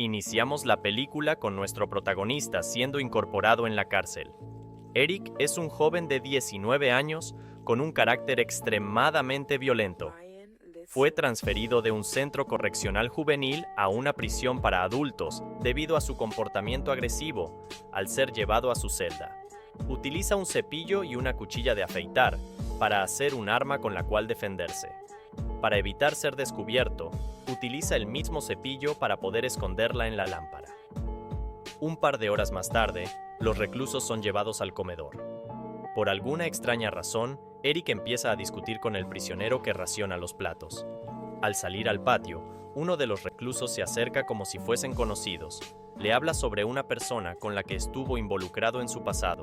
Iniciamos la película con nuestro protagonista siendo incorporado en la cárcel. Eric es un joven de 19 años con un carácter extremadamente violento. Fue transferido de un centro correccional juvenil a una prisión para adultos debido a su comportamiento agresivo al ser llevado a su celda. Utiliza un cepillo y una cuchilla de afeitar para hacer un arma con la cual defenderse. Para evitar ser descubierto, utiliza el mismo cepillo para poder esconderla en la lámpara. Un par de horas más tarde, los reclusos son llevados al comedor. Por alguna extraña razón, Eric empieza a discutir con el prisionero que raciona los platos. Al salir al patio, uno de los reclusos se acerca como si fuesen conocidos. Le habla sobre una persona con la que estuvo involucrado en su pasado.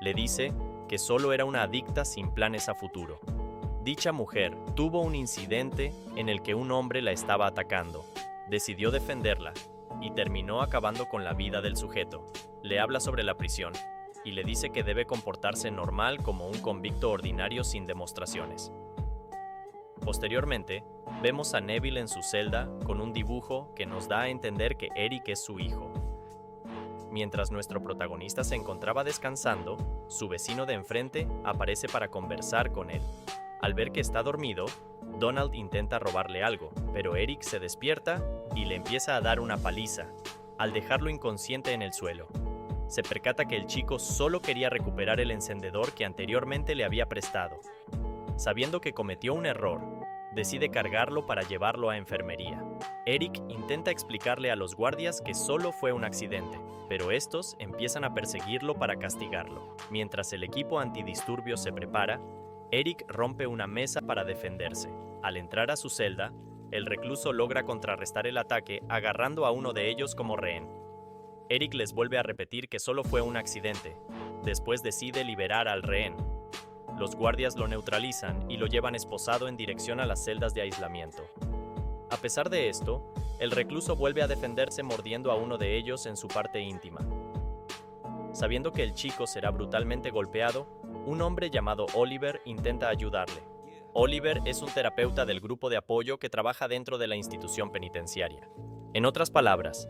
Le dice que solo era una adicta sin planes a futuro. Dicha mujer tuvo un incidente en el que un hombre la estaba atacando. Decidió defenderla y terminó acabando con la vida del sujeto. Le habla sobre la prisión y le dice que debe comportarse normal como un convicto ordinario sin demostraciones. Posteriormente, vemos a Neville en su celda con un dibujo que nos da a entender que Eric es su hijo. Mientras nuestro protagonista se encontraba descansando, su vecino de enfrente aparece para conversar con él. Al ver que está dormido, Donald intenta robarle algo, pero Eric se despierta y le empieza a dar una paliza, al dejarlo inconsciente en el suelo. Se percata que el chico solo quería recuperar el encendedor que anteriormente le había prestado. Sabiendo que cometió un error, decide cargarlo para llevarlo a enfermería. Eric intenta explicarle a los guardias que solo fue un accidente, pero estos empiezan a perseguirlo para castigarlo. Mientras el equipo antidisturbios se prepara, Eric rompe una mesa para defenderse. Al entrar a su celda, el recluso logra contrarrestar el ataque agarrando a uno de ellos como rehén. Eric les vuelve a repetir que solo fue un accidente. Después decide liberar al rehén. Los guardias lo neutralizan y lo llevan esposado en dirección a las celdas de aislamiento. A pesar de esto, el recluso vuelve a defenderse mordiendo a uno de ellos en su parte íntima. Sabiendo que el chico será brutalmente golpeado, un hombre llamado Oliver intenta ayudarle. Oliver es un terapeuta del grupo de apoyo que trabaja dentro de la institución penitenciaria. En otras palabras,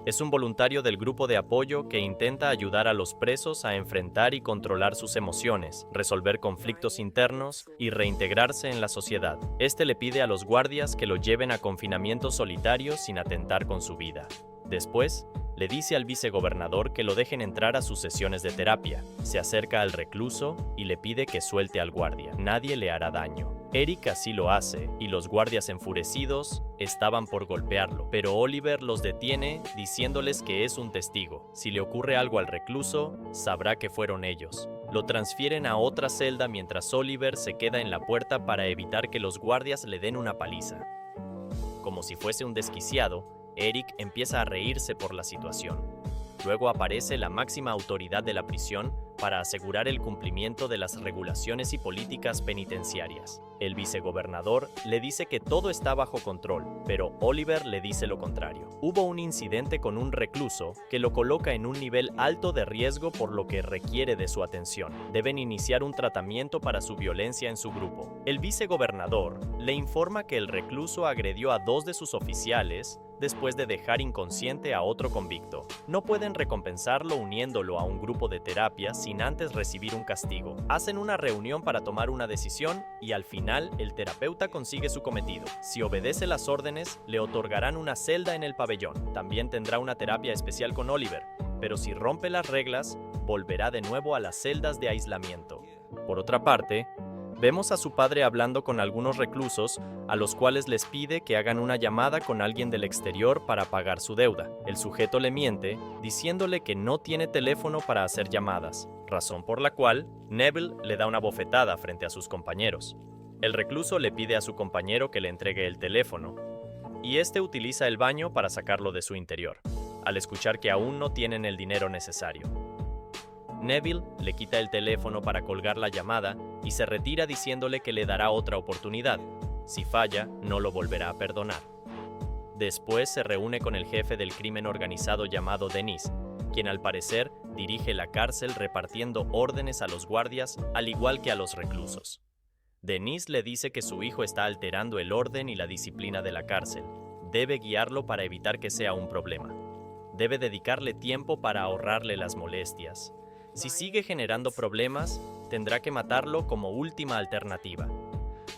es un voluntario del grupo de apoyo que intenta ayudar a los presos a enfrentar y controlar sus emociones, resolver conflictos internos y reintegrarse en la sociedad. Este le pide a los guardias que lo lleven a confinamiento solitario sin atentar con su vida. Después, le dice al vicegobernador que lo dejen entrar a sus sesiones de terapia. Se acerca al recluso y le pide que suelte al guardia. Nadie le hará daño. Eric así lo hace, y los guardias enfurecidos estaban por golpearlo, pero Oliver los detiene diciéndoles que es un testigo. Si le ocurre algo al recluso, sabrá que fueron ellos. Lo transfieren a otra celda mientras Oliver se queda en la puerta para evitar que los guardias le den una paliza. Como si fuese un desquiciado, Eric empieza a reírse por la situación. Luego aparece la máxima autoridad de la prisión para asegurar el cumplimiento de las regulaciones y políticas penitenciarias. El vicegobernador le dice que todo está bajo control, pero Oliver le dice lo contrario. Hubo un incidente con un recluso que lo coloca en un nivel alto de riesgo, por lo que requiere de su atención. Deben iniciar un tratamiento para su violencia en su grupo. El vicegobernador le informa que el recluso agredió a 2 de sus oficiales después de dejar inconsciente a otro convicto. No pueden recompensarlo uniéndolo a un grupo de terapia sin antes recibir un castigo. Hacen una reunión para tomar una decisión y al final el terapeuta consigue su cometido. Si obedece las órdenes, le otorgarán una celda en el pabellón. También tendrá una terapia especial con Oliver, pero si rompe las reglas, volverá de nuevo a las celdas de aislamiento. Por otra parte, vemos a su padre hablando con algunos reclusos, a los cuales les pide que hagan una llamada con alguien del exterior para pagar su deuda. El sujeto le miente, diciéndole que no tiene teléfono para hacer llamadas, razón por la cual Neville le da una bofetada frente a sus compañeros. El recluso le pide a su compañero que le entregue el teléfono, y este utiliza el baño para sacarlo de su interior, al escuchar que aún no tienen el dinero necesario. Neville le quita el teléfono para colgar la llamada y se retira diciéndole que le dará otra oportunidad. Si falla, no lo volverá a perdonar. Después se reúne con el jefe del crimen organizado llamado Dennis, quien al parecer dirige la cárcel repartiendo órdenes a los guardias al igual que a los reclusos. Dennis le dice que su hijo está alterando el orden y la disciplina de la cárcel. debe guiarlo para evitar que sea un problema. Debe dedicarle tiempo para ahorrarle las molestias. Si sigue generando problemas, tendrá que matarlo como última alternativa.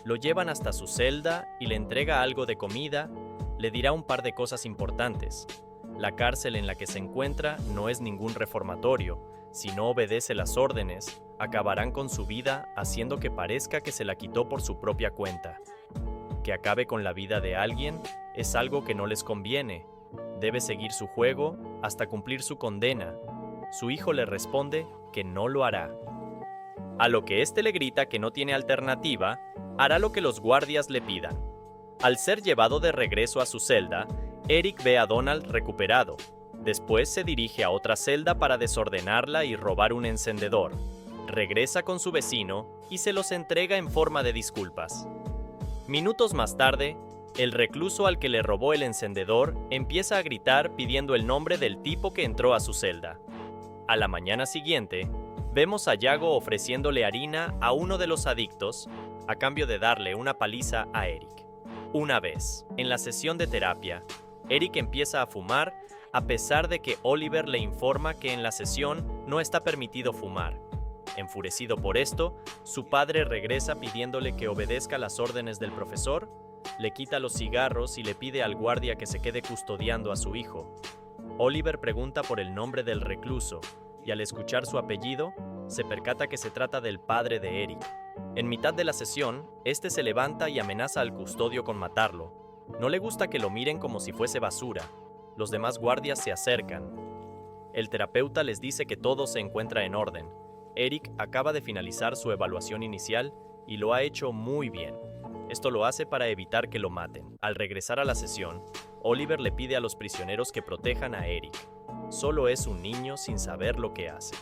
Lo llevan hasta su celda y le entrega algo de comida, le dirá un par de cosas importantes. La cárcel en la que se encuentra no es ningún reformatorio. Si no obedece las órdenes, acabarán con su vida haciendo que parezca que se la quitó por su propia cuenta. Que acabe con la vida de alguien es algo que no les conviene. Debe seguir su juego hasta cumplir su condena. Su hijo le responde que no lo hará. A lo que éste le grita que no tiene alternativa, hará lo que los guardias le pidan. Al ser llevado de regreso a su celda, Eric ve a Donald recuperado. Después se dirige a otra celda para desordenarla y robar un encendedor. Regresa con su vecino y se los entrega en forma de disculpas. Minutos más tarde, el recluso al que le robó el encendedor empieza a gritar pidiendo el nombre del tipo que entró a su celda. A la mañana siguiente, vemos a Yago ofreciéndole harina a uno de los adictos a cambio de darle una paliza a Eric. Una vez, en la sesión de terapia, Eric empieza a fumar a pesar de que Oliver le informa que en la sesión no está permitido fumar. Enfurecido por esto, su padre regresa pidiéndole que obedezca las órdenes del profesor, le quita los cigarros y le pide al guardia que se quede custodiando a su hijo. Oliver pregunta por el nombre del recluso y al escuchar su apellido, se percata que se trata del padre de Eric. En mitad de la sesión, este se levanta y amenaza al custodio con matarlo. No le gusta que lo miren como si fuese basura. Los demás guardias se acercan. El terapeuta les dice que todo se encuentra en orden. Eric acaba de finalizar su evaluación inicial y lo ha hecho muy bien. Esto lo hace para evitar que lo maten. Al regresar a la sesión, Oliver le pide a los prisioneros que protejan a Eric. Solo es un niño sin saber lo que hace.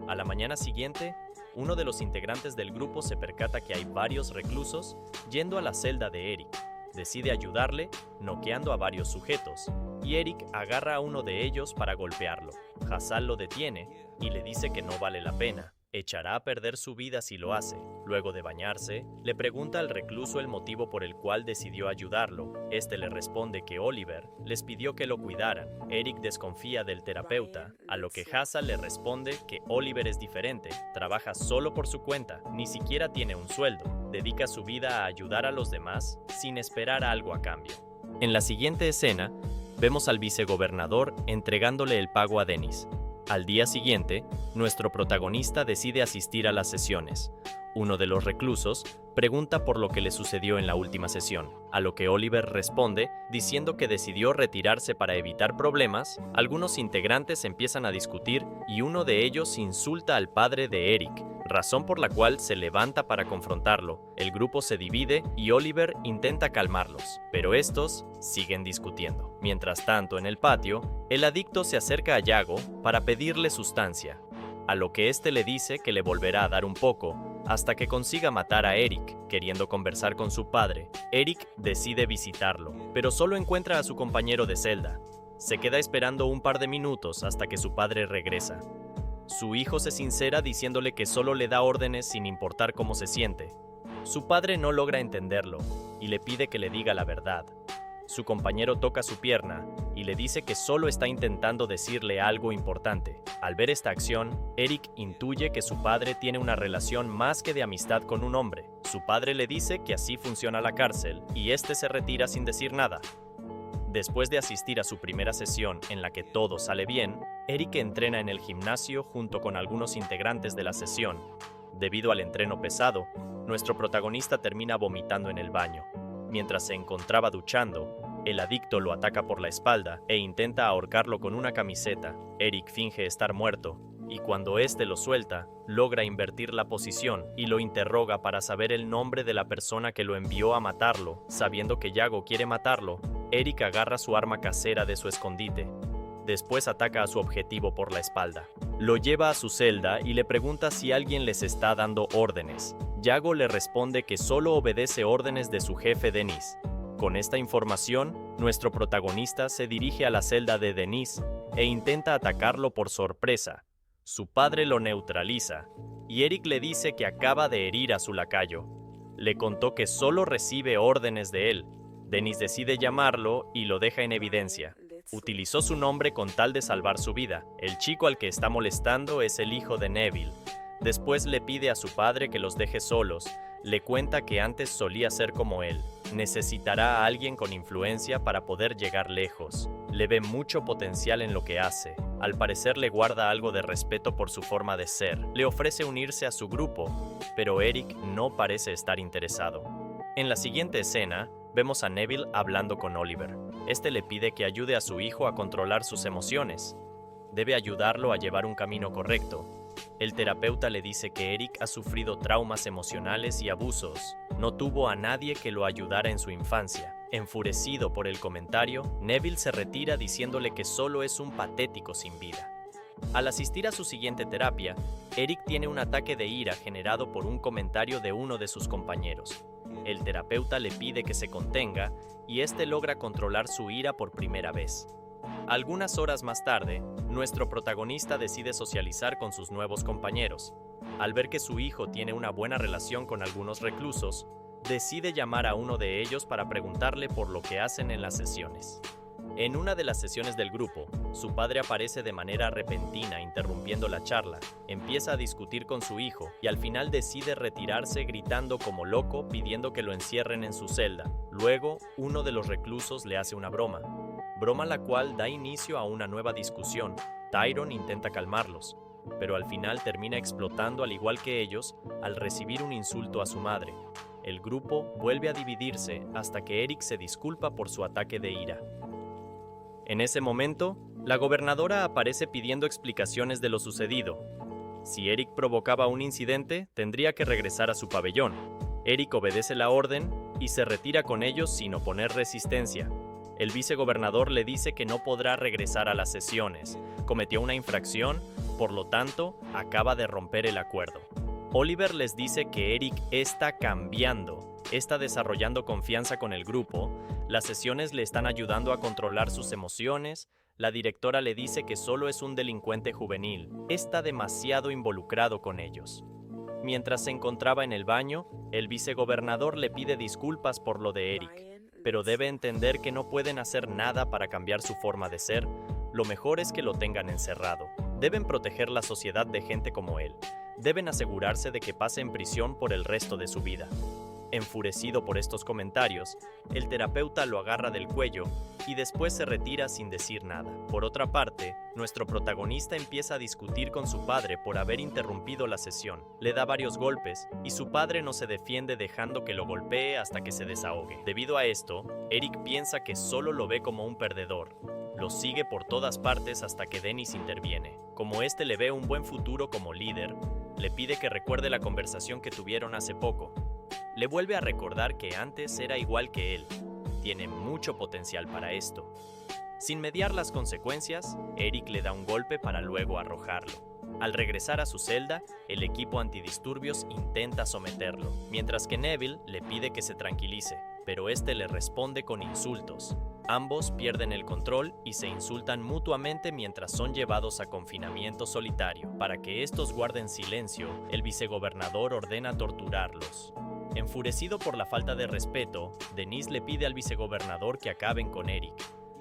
A la mañana siguiente, uno de los integrantes del grupo se percata que hay varios reclusos yendo a la celda de Eric. Decide ayudarle, noqueando a varios sujetos, y Eric agarra a uno de ellos para golpearlo. Hassan lo detiene y le dice que no vale la pena. Echará a perder su vida si lo hace. Luego de bañarse, le pregunta al recluso el motivo por el cual decidió ayudarlo. Este le responde que Oliver les pidió que lo cuidaran. Eric desconfía del terapeuta, a lo que Hassan le responde que Oliver es diferente, trabaja solo por su cuenta, ni siquiera tiene un sueldo, dedica su vida a ayudar a los demás sin esperar algo a cambio. En la siguiente escena, vemos al vicegobernador entregándole el pago a Dennis. Al día siguiente, nuestro protagonista decide asistir a las sesiones. Uno de los reclusos pregunta por lo que le sucedió en la última sesión, a lo que Oliver responde diciendo que decidió retirarse para evitar problemas. Algunos integrantes empiezan a discutir y uno de ellos insulta al padre de Eric, razón por la cual se levanta para confrontarlo. El grupo se divide y Oliver intenta calmarlos, pero estos siguen discutiendo. Mientras tanto, en el patio, el adicto se acerca a Yago para pedirle sustancia, a lo que este le dice que le volverá a dar un poco hasta que consiga matar a Eric. Queriendo conversar con su padre, Eric decide visitarlo, pero solo encuentra a su compañero de celda. Se queda esperando un par de minutos hasta que su padre regresa. Su hijo se sincera diciéndole que solo le da órdenes sin importar cómo se siente. Su padre no logra entenderlo y le pide que le diga la verdad. Su compañero toca su pierna y le dice que solo está intentando decirle algo importante. Al ver esta acción, Eric intuye que su padre tiene una relación más que de amistad con un hombre. Su padre le dice que así funciona la cárcel y este se retira sin decir nada. Después de asistir a su primera sesión en la que todo sale bien, Eric entrena en el gimnasio junto con algunos integrantes de la sesión. Debido al entreno pesado, nuestro protagonista termina vomitando en el baño. Mientras se encontraba duchando, el adicto lo ataca por la espalda e intenta ahorcarlo con una camiseta. Eric finge estar muerto, y cuando este lo suelta, logra invertir la posición y lo interroga para saber el nombre de la persona que lo envió a matarlo. Sabiendo que Yago quiere matarlo, Eric agarra su arma casera de su escondite. Después ataca a su objetivo por la espalda. Lo lleva a su celda y le pregunta si alguien les está dando órdenes. Yago le responde que solo obedece órdenes de su jefe Dennis. Con esta información, nuestro protagonista se dirige a la celda de Dennis e intenta atacarlo por sorpresa. Su padre lo neutraliza y Eric le dice que acaba de herir a su lacayo. Le contó que solo recibe órdenes de él. Dennis decide llamarlo y lo deja en evidencia. Utilizó su nombre con tal de salvar su vida. El chico al que está molestando es el hijo de Neville. Después le pide a su padre que los deje solos. Le cuenta que antes solía ser como él. Necesitará a alguien con influencia para poder llegar lejos. Le ve mucho potencial en lo que hace. Al parecer le guarda algo de respeto por su forma de ser. Le ofrece unirse a su grupo, pero Eric no parece estar interesado. En la siguiente escena, vemos a Neville hablando con Oliver. Este le pide que ayude a su hijo a controlar sus emociones. Debe ayudarlo a llevar un camino correcto. El terapeuta le dice que Eric ha sufrido traumas emocionales y abusos. No tuvo a nadie que lo ayudara en su infancia. Enfurecido por el comentario, Neville se retira diciéndole que solo es un patético sin vida. Al asistir a su siguiente terapia, Eric tiene un ataque de ira generado por un comentario de uno de sus compañeros. El terapeuta le pide que se contenga y este logra controlar su ira por primera vez. Algunas horas más tarde, nuestro protagonista decide socializar con sus nuevos compañeros. Al ver que su hijo tiene una buena relación con algunos reclusos, decide llamar a uno de ellos para preguntarle por lo que hacen en las sesiones. En una de las sesiones del grupo, su padre aparece de manera repentina interrumpiendo la charla, empieza a discutir con su hijo y al final decide retirarse gritando como loco pidiendo que lo encierren en su celda. Luego, uno de los reclusos le hace una broma la cual da inicio a una nueva discusión. Tyrone intenta calmarlos, pero al final termina explotando al igual que ellos al recibir un insulto a su madre. El grupo vuelve a dividirse hasta que Eric se disculpa por su ataque de ira. En ese momento, la gobernadora aparece pidiendo explicaciones de lo sucedido. Si Eric provocaba un incidente, tendría que regresar a su pabellón. Eric obedece la orden y se retira con ellos sin oponer resistencia. El vicegobernador le dice que no podrá regresar a las sesiones. Cometió una infracción, por lo tanto, acaba de romper el acuerdo. Oliver les dice que Eric está cambiando, está desarrollando confianza con el grupo, las sesiones le están ayudando a controlar sus emociones, la directora le dice que solo es un delincuente juvenil, está demasiado involucrado con ellos. Mientras se encontraba en el baño, el vicegobernador le pide disculpas por lo de Eric, pero debe entender que no pueden hacer nada para cambiar su forma de ser. Lo mejor es que lo tengan encerrado. Deben proteger la sociedad de gente como él. Deben asegurarse de que pase en prisión por el resto de su vida. Enfurecido por estos comentarios, el terapeuta lo agarra del cuello y después se retira sin decir nada. Por otra parte, nuestro protagonista empieza a discutir con su padre por haber interrumpido la sesión. Le da varios golpes y su padre no se defiende dejando que lo golpee hasta que se desahogue. Debido a esto, Eric piensa que solo lo ve como un perdedor. Lo sigue por todas partes hasta que Dennis interviene. Como este le ve un buen futuro como líder, le pide que recuerde la conversación que tuvieron hace poco. Le vuelve a recordar que antes era igual que él. Tiene mucho potencial para esto. Sin mediar las consecuencias, Eric le da un golpe para luego arrojarlo. Al regresar a su celda, el equipo antidisturbios intenta someterlo, mientras que Neville le pide que se tranquilice, pero este le responde con insultos. Ambos pierden el control y se insultan mutuamente mientras son llevados a confinamiento solitario. Para que estos guarden silencio, el vicegobernador ordena torturarlos. Enfurecido por la falta de respeto, Denise le pide al vicegobernador que acaben con Eric.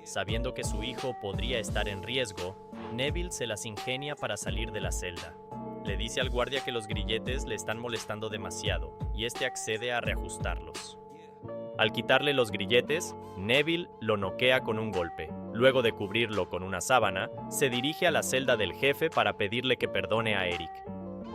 Sabiendo que su hijo podría estar en riesgo, Neville se las ingenia para salir de la celda. Le dice al guardia que los grilletes le están molestando demasiado y este accede a reajustarlos. Al quitarle los grilletes, Neville lo noquea con un golpe. Luego de cubrirlo con una sábana, se dirige a la celda del jefe para pedirle que perdone a Eric.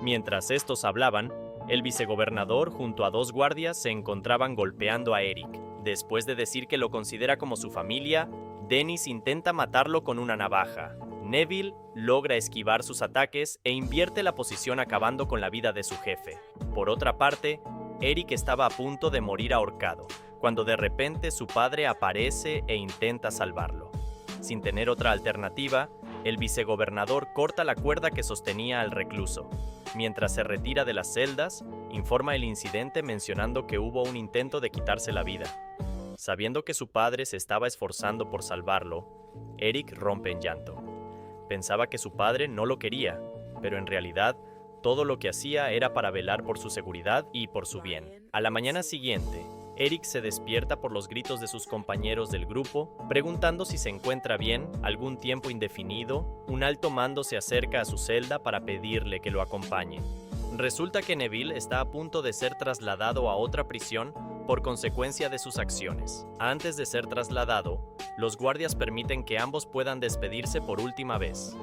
Mientras estos hablaban, el vicegobernador junto a dos guardias se encontraban golpeando a Eric. Después de decir que lo considera como su familia, Dennis intenta matarlo con una navaja. Neville logra esquivar sus ataques e invierte la posición acabando con la vida de su jefe. Por otra parte, Eric estaba a punto de morir ahorcado, cuando de repente su padre aparece e intenta salvarlo. Sin tener otra alternativa, el vicegobernador corta la cuerda que sostenía al recluso. Mientras se retira de las celdas, informa el incidente mencionando que hubo un intento de quitarse la vida. Sabiendo que su padre se estaba esforzando por salvarlo, Eric rompe en llanto. Pensaba que su padre no lo quería, pero en realidad todo lo que hacía era para velar por su seguridad y por su bien. A la mañana siguiente, Eric se despierta por los gritos de sus compañeros del grupo, preguntando si se encuentra bien. Algún tiempo indefinido, un alto mando se acerca a su celda para pedirle que lo acompañe. Resulta que Neville está a punto de ser trasladado a otra prisión por consecuencia de sus acciones. Antes de ser trasladado, los guardias permiten que ambos puedan despedirse por última vez.